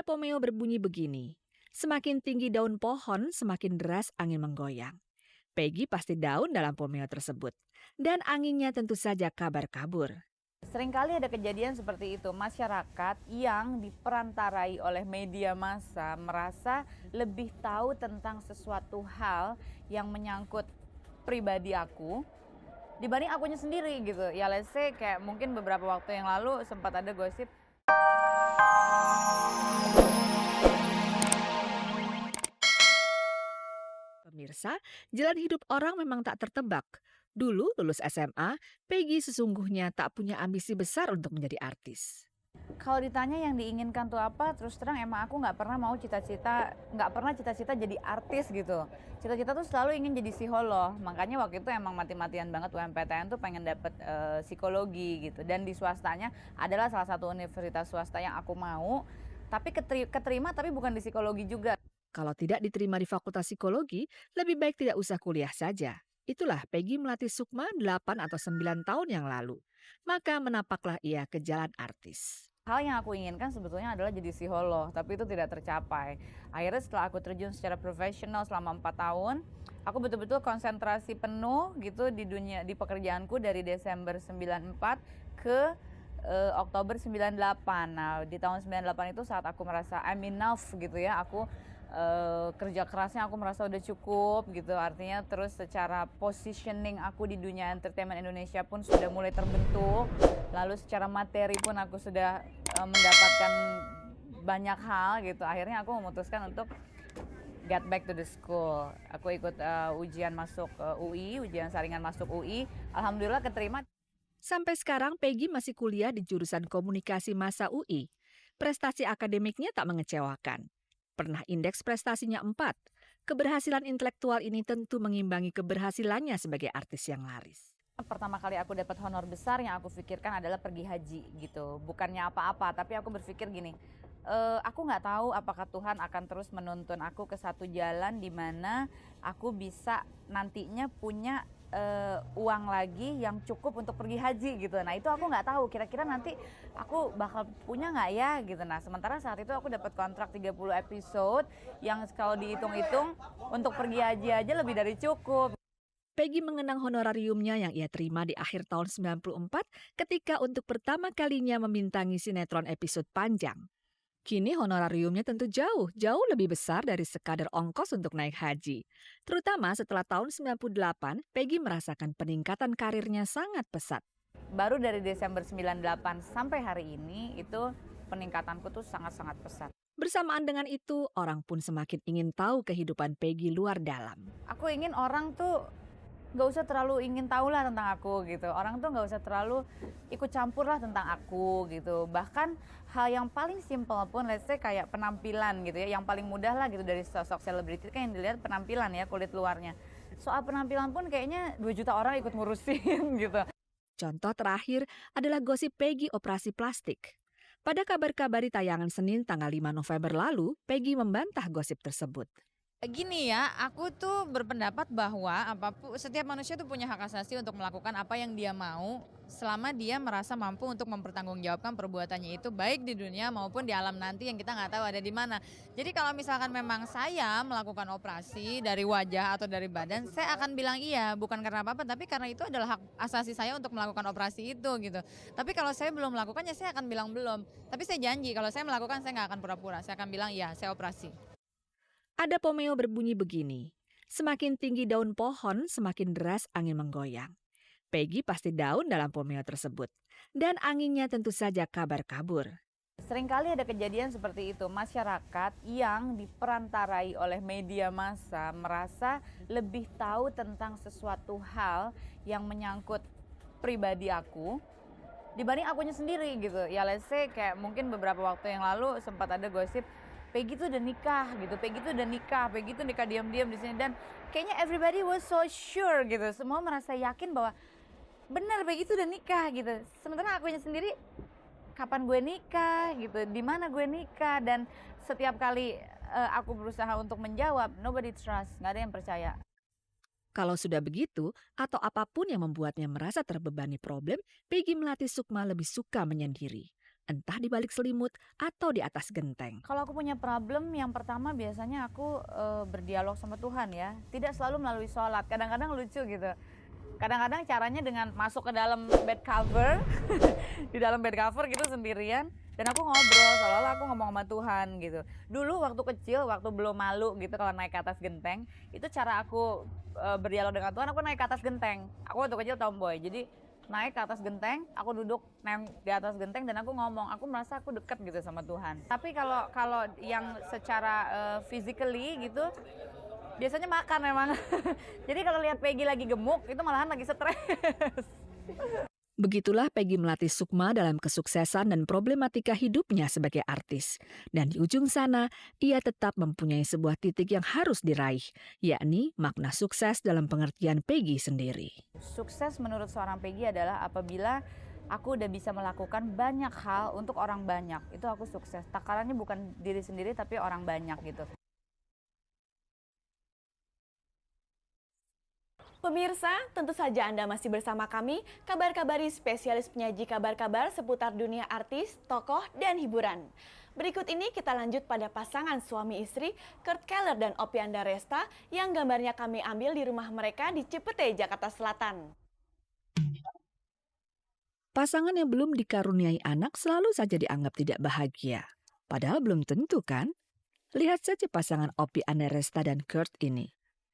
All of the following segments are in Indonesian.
Ada pomeo berbunyi begini, semakin tinggi daun pohon, semakin deras angin menggoyang. Peggy pasti daun dalam pomeo tersebut. Dan anginnya tentu saja kabar kabur. Seringkali ada kejadian seperti itu, masyarakat yang diperantarai oleh media massa merasa lebih tahu tentang sesuatu hal yang menyangkut pribadi aku dibanding akunya sendiri gitu. Ya let's say kayak mungkin beberapa waktu yang lalu sempat ada gosip. Pemirsa, jalan hidup orang memang tak tertebak. Dulu lulus SMA, Peggy sesungguhnya tak punya ambisi besar untuk menjadi artis. Kalau ditanya yang diinginkan tuh apa, terus terang emang aku nggak pernah cita-cita jadi artis gitu. Cita-cita tuh selalu ingin jadi psikolog. Makanya waktu itu emang mati-matian banget UMPTN tuh pengen dapet psikologi gitu. Dan di swastanya adalah salah satu universitas swasta yang aku mau. Tapi keterima tapi bukan di psikologi juga. Kalau tidak diterima di Fakultas Psikologi, lebih baik tidak usah kuliah saja. Itulah Peggy melatih Sukma 8 atau 9 tahun yang lalu. Maka menapaklah ia ke jalan artis. Hal yang aku inginkan sebetulnya adalah jadi psikolog, tapi itu tidak tercapai. Akhirnya setelah aku terjun secara profesional selama 4 tahun, aku betul-betul konsentrasi penuh gitu di pekerjaanku dari Desember 94 ke Oktober 98. Nah, di tahun 98 itu saat aku merasa I'm enough gitu ya, aku kerja kerasnya aku merasa udah cukup gitu, artinya terus secara positioning aku di dunia entertainment Indonesia pun sudah mulai terbentuk, lalu secara materi pun aku sudah mendapatkan banyak hal gitu. Akhirnya aku memutuskan untuk get back to the school. Aku ikut ujian masuk UI, ujian saringan masuk UI, alhamdulillah keterima. Sampai sekarang Peggy masih kuliah di jurusan Komunikasi Massa UI. Prestasi akademiknya tak mengecewakan. Pernah indeks prestasinya 4. Keberhasilan intelektual ini tentu mengimbangi keberhasilannya sebagai artis yang laris. Pertama kali aku dapat honor besar yang aku pikirkan adalah pergi haji gitu. Bukannya apa-apa, tapi aku berpikir gini, aku nggak tahu apakah Tuhan akan terus menuntun aku ke satu jalan di mana aku bisa nantinya punya uang lagi yang cukup untuk pergi haji gitu. Nah itu aku nggak tahu kira-kira nanti aku bakal punya nggak ya gitu. Nah sementara saat itu aku dapat kontrak 30 episode yang kalau dihitung-hitung untuk pergi haji aja lebih dari cukup. Peggy mengenang honorariumnya yang ia terima di akhir tahun 94 ketika untuk pertama kalinya membintangi sinetron episode panjang. Kini honorariumnya tentu jauh lebih besar dari sekadar ongkos untuk naik haji. Terutama setelah tahun 98, Peggy merasakan peningkatan karirnya sangat pesat. Baru dari Desember 98 sampai hari ini itu peningkatanku tuh sangat-sangat pesat. Bersamaan dengan itu, orang pun semakin ingin tahu kehidupan Peggy luar dalam. Aku ingin orang tuh gak usah terlalu ingin tahu lah tentang aku gitu. Orang tuh gak usah terlalu ikut campur lah tentang aku gitu. Bahkan hal yang paling simple pun, let's say kayak penampilan gitu ya. Yang paling mudah lah gitu dari sosok selebriti kan yang dilihat penampilan ya, kulit luarnya. Soal penampilan pun kayaknya 2 juta orang ikut ngurusin gitu. Contoh terakhir adalah gosip Peggy operasi plastik. Pada kabar-kabar di tayangan Senin tanggal 5 November lalu, Peggy membantah gosip tersebut. Gini ya, aku tuh berpendapat bahwa setiap manusia tuh punya hak asasi untuk melakukan apa yang dia mau selama dia merasa mampu untuk mempertanggungjawabkan perbuatannya itu baik di dunia maupun di alam nanti yang kita nggak tahu ada di mana. Jadi kalau misalkan memang saya melakukan operasi dari wajah atau dari badan, saya akan bilang iya, bukan karena apa-apa, tapi karena itu adalah hak asasi saya untuk melakukan operasi itu gitu. Tapi kalau saya belum melakukannya, saya akan bilang belum. Tapi saya janji kalau saya melakukan, saya nggak akan pura-pura, saya akan bilang iya, saya operasi. Ada pomeo berbunyi begini, semakin tinggi daun pohon, semakin deras angin menggoyang. Peggy pasti daun dalam pomeo tersebut. Dan anginnya tentu saja kabar kabur. Seringkali ada kejadian seperti itu, masyarakat yang diperantarai oleh media massa merasa lebih tahu tentang sesuatu hal yang menyangkut pribadi aku dibanding akunya sendiri gitu. Ya let's say kayak mungkin beberapa waktu yang lalu sempat ada gosip Peggy tuh udah nikah gitu, Peggy tuh nikah diam-diam di sini, dan kayaknya everybody was so sure gitu, semua merasa yakin bahwa benar Peggy tuh udah nikah gitu. Sementara akunya sendiri kapan gue nikah gitu, di mana gue nikah, dan setiap kali aku berusaha untuk menjawab, nobody trust, nggak ada yang percaya. Kalau sudah begitu, atau apapun yang membuatnya merasa terbebani problem, Peggy melatih Sukma lebih suka menyendiri. entah di balik selimut atau di atas genteng. Kalau aku punya problem, yang pertama biasanya aku berdialog sama Tuhan ya. Tidak selalu melalui sholat, kadang-kadang lucu gitu. Kadang-kadang caranya dengan masuk ke dalam bed cover, di dalam bed cover gitu sendirian, dan aku ngobrol, seolah-olah aku ngomong sama Tuhan gitu. Dulu waktu kecil, waktu belum malu gitu kalau naik ke atas genteng, itu cara aku berdialog dengan Tuhan, aku naik ke atas genteng. Aku waktu kecil tomboy, jadi naik ke atas genteng, aku duduk di atas genteng dan aku ngomong, aku merasa aku deket gitu sama Tuhan. Tapi kalau yang secara physically gitu, biasanya makan memang. Jadi kalau lihat Peggy lagi gemuk, itu malahan lagi stres. Begitulah Peggy Melati Sukma dalam kesuksesan dan problematika hidupnya sebagai artis. Dan di ujung sana, ia tetap mempunyai sebuah titik yang harus diraih, yakni makna sukses dalam pengertian Peggy sendiri. Sukses menurut seorang Peggy adalah apabila aku udah bisa melakukan banyak hal untuk orang banyak. Itu aku sukses. Takarannya bukan diri sendiri tapi orang banyak gitu. Pemirsa, tentu saja Anda masih bersama kami, kabar-kabari spesialis penyaji kabar-kabar seputar dunia artis, tokoh, dan hiburan. Berikut ini kita lanjut pada pasangan suami istri Kurt Keller dan Oppie Andaresta yang gambarnya kami ambil di rumah mereka di Cipete, Jakarta Selatan. Pasangan yang belum dikaruniai anak selalu saja dianggap tidak bahagia. Padahal belum tentu kan? Lihat saja pasangan Oppie Andaresta dan Kurt ini.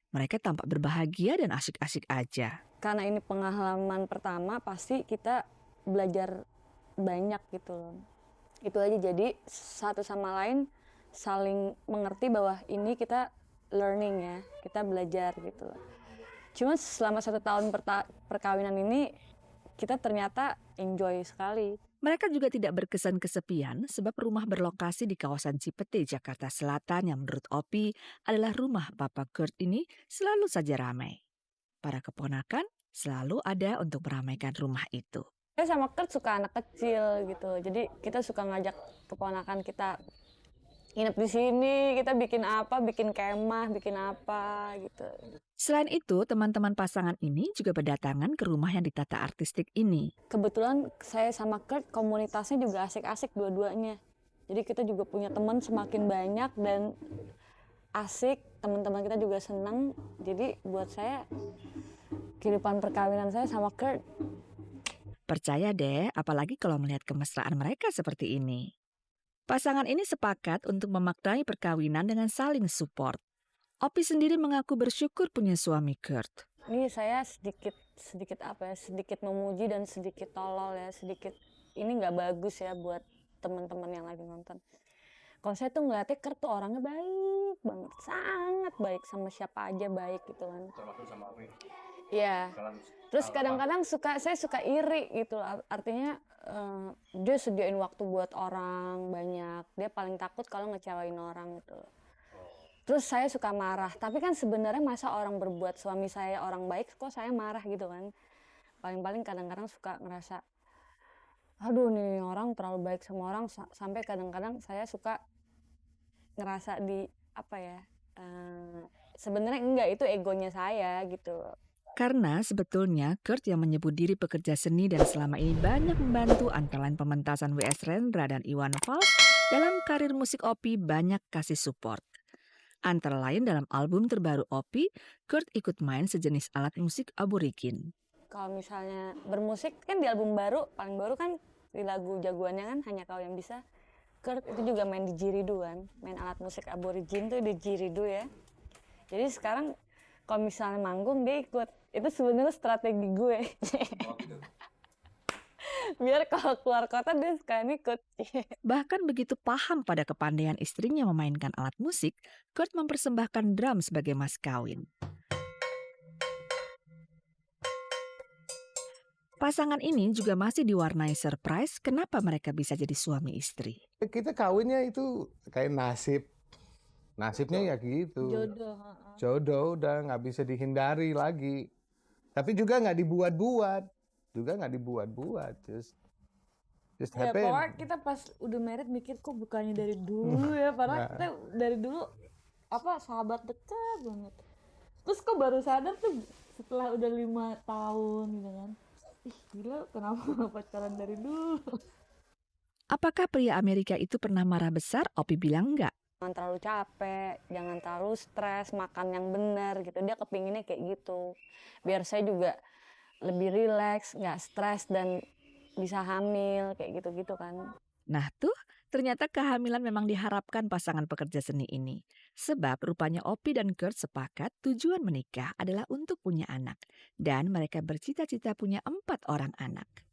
Mereka tampak berbahagia dan asyik-asyik aja. Karena ini pengalaman pertama, pasti kita belajar banyak gitu loh. Itu aja, jadi satu sama lain saling mengerti bahwa ini kita learning ya, kita belajar gitu loh. Cuma selama 1 tahun perkawinan ini, kita ternyata enjoy sekali. Mereka juga tidak berkesan kesepian sebab rumah berlokasi di kawasan Cipete, Jakarta Selatan yang menurut Oppie adalah rumah Papa Kurt ini selalu saja ramai. Para keponakan selalu ada untuk meramaikan rumah itu. Saya sama Kurt suka anak kecil gitu, jadi kita suka ngajak keponakan kita nginep di sini, kita bikin apa, bikin kemah, bikin apa gitu. Selain itu, teman-teman pasangan ini juga berdatangan ke rumah yang ditata artistik ini. Kebetulan saya sama Kurt komunitasnya juga asik-asik dua-duanya. Jadi kita juga punya teman semakin banyak dan asik, teman-teman kita juga senang. Jadi buat saya kehidupan perkawinan saya sama Kurt. Percaya deh, apalagi kalau melihat kemesraan mereka seperti ini. Pasangan ini sepakat untuk memaknai perkawinan dengan saling support. Oppie sendiri mengaku bersyukur punya suami Kurt. Ini saya sedikit memuji dan sedikit tolol ya, sedikit ini nggak bagus ya buat teman-teman yang lagi nonton. Kalau saya tuh ngeliatnya Kurt tuh orangnya baik banget, sangat baik, sama siapa aja baik gitu kan. Termasuk sama Oppie. Iya. Terus kadang-kadang saya suka iri gitu, artinya dia sediain waktu buat orang banyak, dia paling takut kalau ngecewain orang gitu. Terus saya suka marah, tapi kan sebenarnya masa orang berbuat suami saya orang baik kok saya marah gitu kan. Paling-paling kadang-kadang suka ngerasa, aduh nih orang terlalu baik sama orang, sampai kadang-kadang saya suka ngerasa di apa ya, sebenarnya enggak, itu egonya saya gitu. Karena sebetulnya Kurt yang menyebut diri pekerja seni dan selama ini banyak membantu antara lain pementasan W.S. Rendra dan Iwan Fals, dalam karir musik Oppie banyak kasih support. Antara lain dalam album terbaru Oppie, Kurt ikut main sejenis alat musik aborigin. Kalau misalnya bermusik kan di album baru, paling baru kan di lagu jagoannya kan Hanya Kau Yang Bisa, Kurt itu juga main di didgeridoo kan, main alat musik aborigin tuh di didgeridoo ya. Jadi sekarang kalau misalnya manggung dia ikut. Itu sebenarnya strategi gue. Biar kalau keluar kota dia sekalian ikut. Bahkan begitu paham pada kepandaian istrinya memainkan alat musik, Kurt mempersembahkan drum sebagai mas kawin. Pasangan ini juga masih diwarnai surprise kenapa mereka bisa jadi suami istri. Kita kawinnya itu kayak nasib. Nasibnya ya gitu. Jodoh udah nggak bisa dihindari lagi. Tapi juga nggak dibuat-buat. Just Ya happen. pokoknya kita pas udah married mikir kok bukannya dari dulu ya. Padahal kita dari dulu sahabat dekat banget. Terus kok baru sadar tuh setelah udah 5 tahun gitu kan. Ih gila, kenapa pacaran dari dulu. Apakah pria Amerika itu pernah marah besar? Opie bilang enggak. Jangan terlalu capek, jangan terlalu stres, makan yang benar gitu. Dia kepinginnya kayak gitu. Biar saya juga lebih rileks, nggak stres dan bisa hamil kayak gitu-gitu kan. Nah tuh, ternyata kehamilan memang diharapkan pasangan pekerja seni ini. Sebab rupanya Opie dan Kurt sepakat tujuan menikah adalah untuk punya anak. Dan mereka bercita-cita punya 4 orang anak.